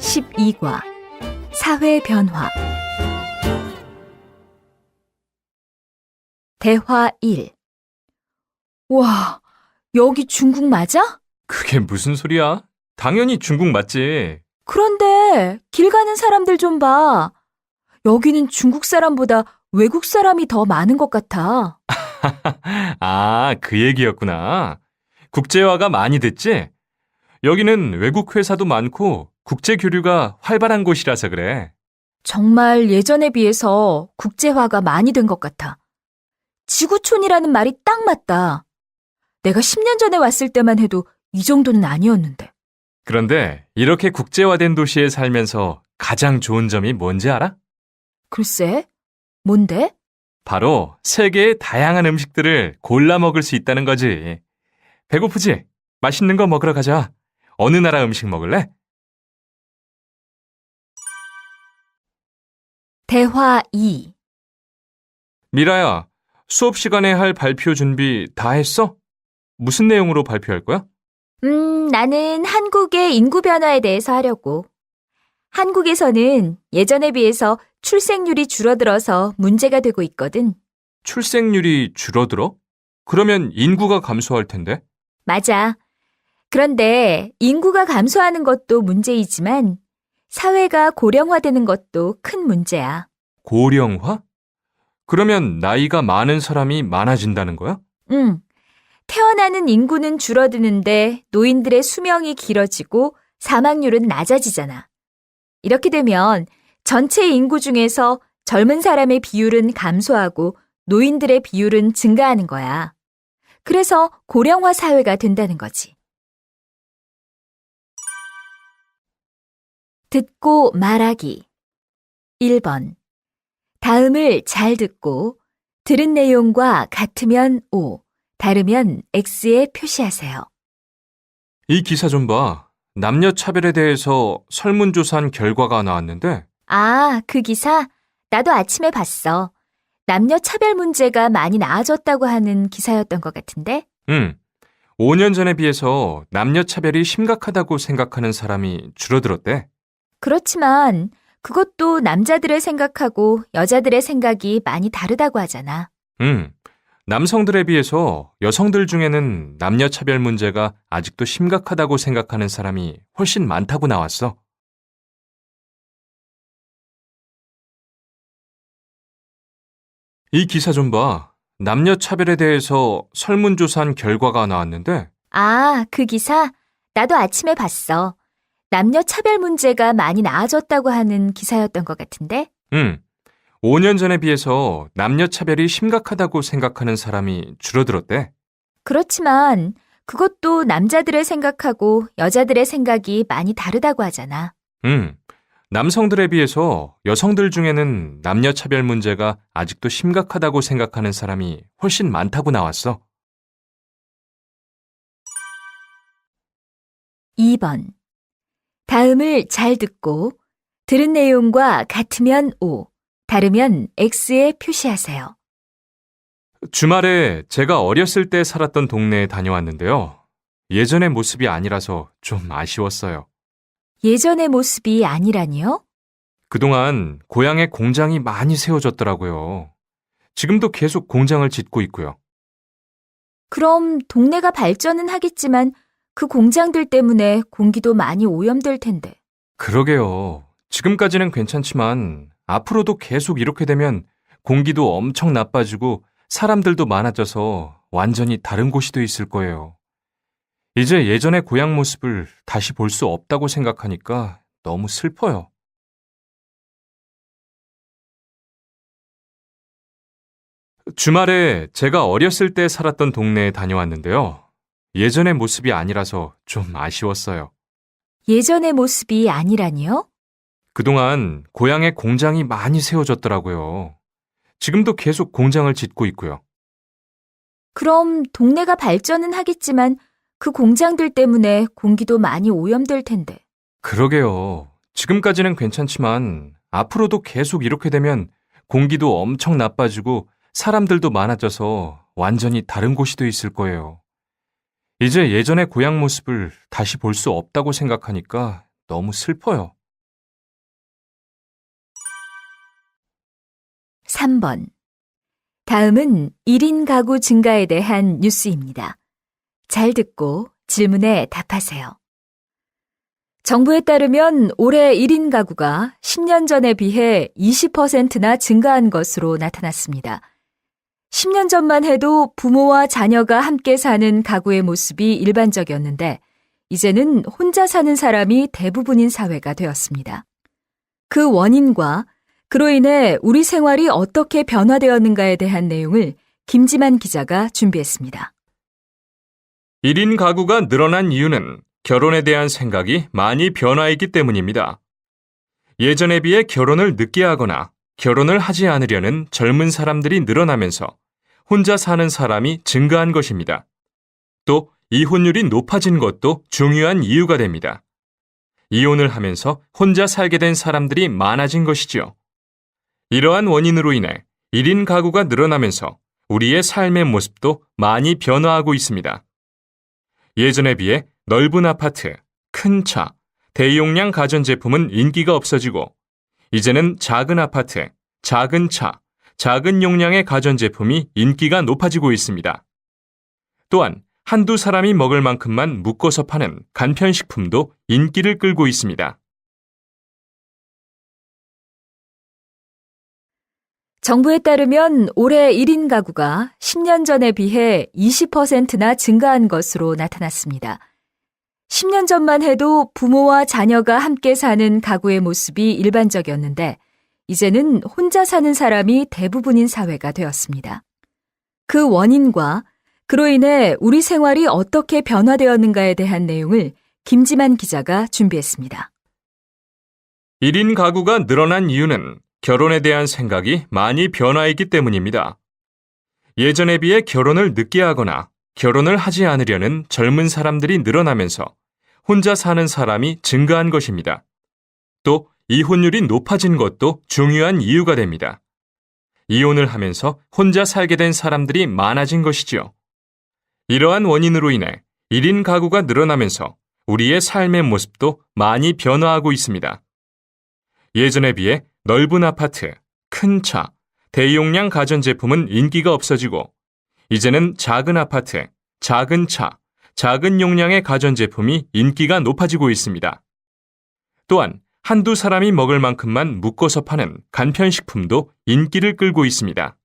제12과 사회 변화 대화 1. 와, 여기 중국 맞아? 그게 무슨 소리야? 당연히 중국 맞지. 그런데 길 가는 사람들 좀 봐. 여기는 중국 사람보다 외국 사람이 더 많은 것 같아. 아, 그 얘기였구나. 국제화가 많이 됐지? 여기는 외국 회사도 많고 국제 교류가 활발한 곳이라서 그래. 정말 예전에 비해서 국제화가 많이 된 것 같아. 지구촌이라는 말이 딱 맞다. 내가 10년 전에 왔을 때만 해도 이 정도는 아니었는데. 그런데 이렇게 국제화된 도시에 살면서 가장 좋은 점이 뭔지 알아? 글쎄, 뭔데? 바로 세계의 다양한 음식들을 골라 먹을 수 있다는 거지. 배고프지? 맛있는 거 먹으러 가자. 어느 나라 음식 먹을래? 대화 2. 미라야, 수업 시간에 할 발표 준비 다 했어? 무슨 내용으로 발표할 거야? 나는 한국의 인구 변화에 대해서 하려고. 한국에서는 예전에 비해서 출생률이 줄어들어서 문제가 되고 있거든. 출생률이 줄어들어? 그러면 인구가 감소할 텐데? 맞아. 그런데 인구가 감소하는 것도 문제이지만 사회가 고령화되는 것도 큰 문제야. 고령화? 그러면 나이가 많은 사람이 많아진다는 거야? 응. 태어나는 인구는 줄어드는데 노인들의 수명이 길어지고 사망률은 낮아지잖아. 이렇게 되면 전체 인구 중에서 젊은 사람의 비율은 감소하고 노인들의 비율은 증가하는 거야. 그래서 고령화 사회가 된다는 거지. 듣고 말하기 1번. 다음을 잘 듣고 들은 내용과 같으면 O, 다르면 X에 표시하세요. 이 기사 좀 봐. 남녀 차별에 대해서 설문조사한 결과가 나왔는데, 아, 그 기사? 나도 아침에 봤어. 남녀 차별 문제가 많이 나아졌다고 하는 기사였던 것 같은데? 5년 전에 비해서 남녀 차별이 심각하다고 생각하는 사람이 줄어들었대. 그렇지만 그것도 남자들의 생각하고 여자들의 생각이 많이 다르다고 하잖아. 남성들에 비해서 여성들 중에는 남녀 차별 문제가 아직도 심각하다고 생각하는 사람이 훨씬 많다고 나왔어. 이 기사 좀 봐. 남녀 차별에 대해서 설문조사한 결과가 나왔는데, 아, 그 기사? 나도 아침에 봤어. 남녀 차별 문제가 많이 나아졌다고 하는 기사였던 것 같은데? 5년 전에 비해서 남녀 차별이 심각하다고 생각하는 사람이 줄어들었대. 그렇지만 그것도 남자들의 생각하고 여자들의 생각이 많이 다르다고 하잖아. 남성들에 비해서 여성들 중에는 남녀 차별 문제가 아직도 심각하다고 생각하는 사람이 훨씬 많다고 나왔어. 2번. 다음을 잘 듣고 들은 내용과 같으면 O, 다르면 X에 표시하세요. 주말에 제가 어렸을 때 살았던 동네에 다녀왔는데요. 예전의 모습이 아니라서 좀 아쉬웠어요. 예전의 모습이 아니라니요? 그동안 고향에 공장이 많이 세워졌더라고요. 지금도 계속 공장을 짓고 있고요. 그럼 동네가 발전은 하겠지만 그 공장들 때문에 공기도 많이 오염될 텐데. 그러게요. 지금까지는 괜찮지만 앞으로도 계속 이렇게 되면 공기도 엄청 나빠지고 사람들도 많아져서 완전히 다른 곳이 돼 있을 거예요. 이제 예전의 고향 모습을 다시 볼 수 없다고 생각하니까 너무 슬퍼요. 주말에 제가 어렸을 때 살았던 동네에 다녀왔는데요. 예전의 모습이 아니라서 좀 아쉬웠어요. 예전의 모습이 아니라니요? 그동안 고향에 공장이 많이 세워졌더라고요. 지금도 계속 공장을 짓고 있고요. 그럼 동네가 발전은 하겠지만 그 공장들 때문에 공기도 많이 오염될 텐데. 그러게요. 지금까지는 괜찮지만 앞으로도 계속 이렇게 되면 공기도 엄청 나빠지고 사람들도 많아져서 완전히 다른 곳이 돼 있을 거예요. 이제 예전의 고향 모습을 다시 볼 수 없다고 생각하니까 너무 슬퍼요. 3번. 다음은 1인 가구 증가에 대한 뉴스입니다. 잘 듣고 질문에 답하세요. 정부에 따르면 올해 1인 가구가 10년 전에 비해 20%나 증가한 것으로 나타났습니다. 10년 전만 해도 부모와 자녀가 함께 사는 가구의 모습이 일반적이었는데 이제는 혼자 사는 사람이 대부분인 사회가 되었습니다. 그 원인과 그로 인해 우리 생활이 어떻게 변화되었는가에 대한 내용을 김지만 기자가 준비했습니다. 1인 가구가 늘어난 이유는 결혼에 대한 생각이 많이 변화했기 때문입니다. 예전에 비해 결혼을 늦게 하거나 결혼을 하지 않으려는 젊은 사람들이 늘어나면서 혼자 사는 사람이 증가한 것입니다. 또 이혼율이 높아진 것도 중요한 이유가 됩니다. 이혼을 하면서 혼자 살게 된 사람들이 많아진 것이지요. 이러한 원인으로 인해 1인 가구가 늘어나면서 우리의 삶의 모습도 많이 변화하고 있습니다. 예전에 비해 넓은 아파트, 큰 차, 대용량 가전제품은 인기가 없어지고 이제는 작은 아파트, 작은 차, 작은 용량의 가전제품이 인기가 높아지고 있습니다. 또한 한두 사람이 먹을 만큼만 묶어서 파는 간편식품도 인기를 끌고 있습니다. 정부에 따르면 올해 1인 가구가 10년 전에 비해 20%나 증가한 것으로 나타났습니다. 10년 전만 해도 부모와 자녀가 함께 사는 가구의 모습이 일반적이었는데 이제는 혼자 사는 사람이 대부분인 사회가 되었습니다. 그 원인과 그로 인해 우리 생활이 어떻게 변화되었는가에 대한 내용을 김지만 기자가 준비했습니다. 1인 가구가 늘어난 이유는 결혼에 대한 생각이 많이 변화했기 때문입니다. 예전에 비해 결혼을 늦게 하거나 결혼을 하지 않으려는 젊은 사람들이 늘어나면서 혼자 사는 사람이 증가한 것입니다. 또 이혼율이 높아진 것도 중요한 이유가 됩니다. 이혼을 하면서 혼자 살게 된 사람들이 많아진 것이지요. 이러한 원인으로 인해 1인 가구가 늘어나면서 우리의 삶의 모습도 많이 변화하고 있습니다. 예전에 비해 넓은 아파트, 큰 차, 대용량 가전제품은 인기가 없어지고 이제는 작은 아파트, 작은 차, 작은 용량의 가전제품이 인기가 높아지고 있습니다. 또한 한두 사람이 먹을 만큼만 묶어서 파는 간편식품도 인기를 끌고 있습니다.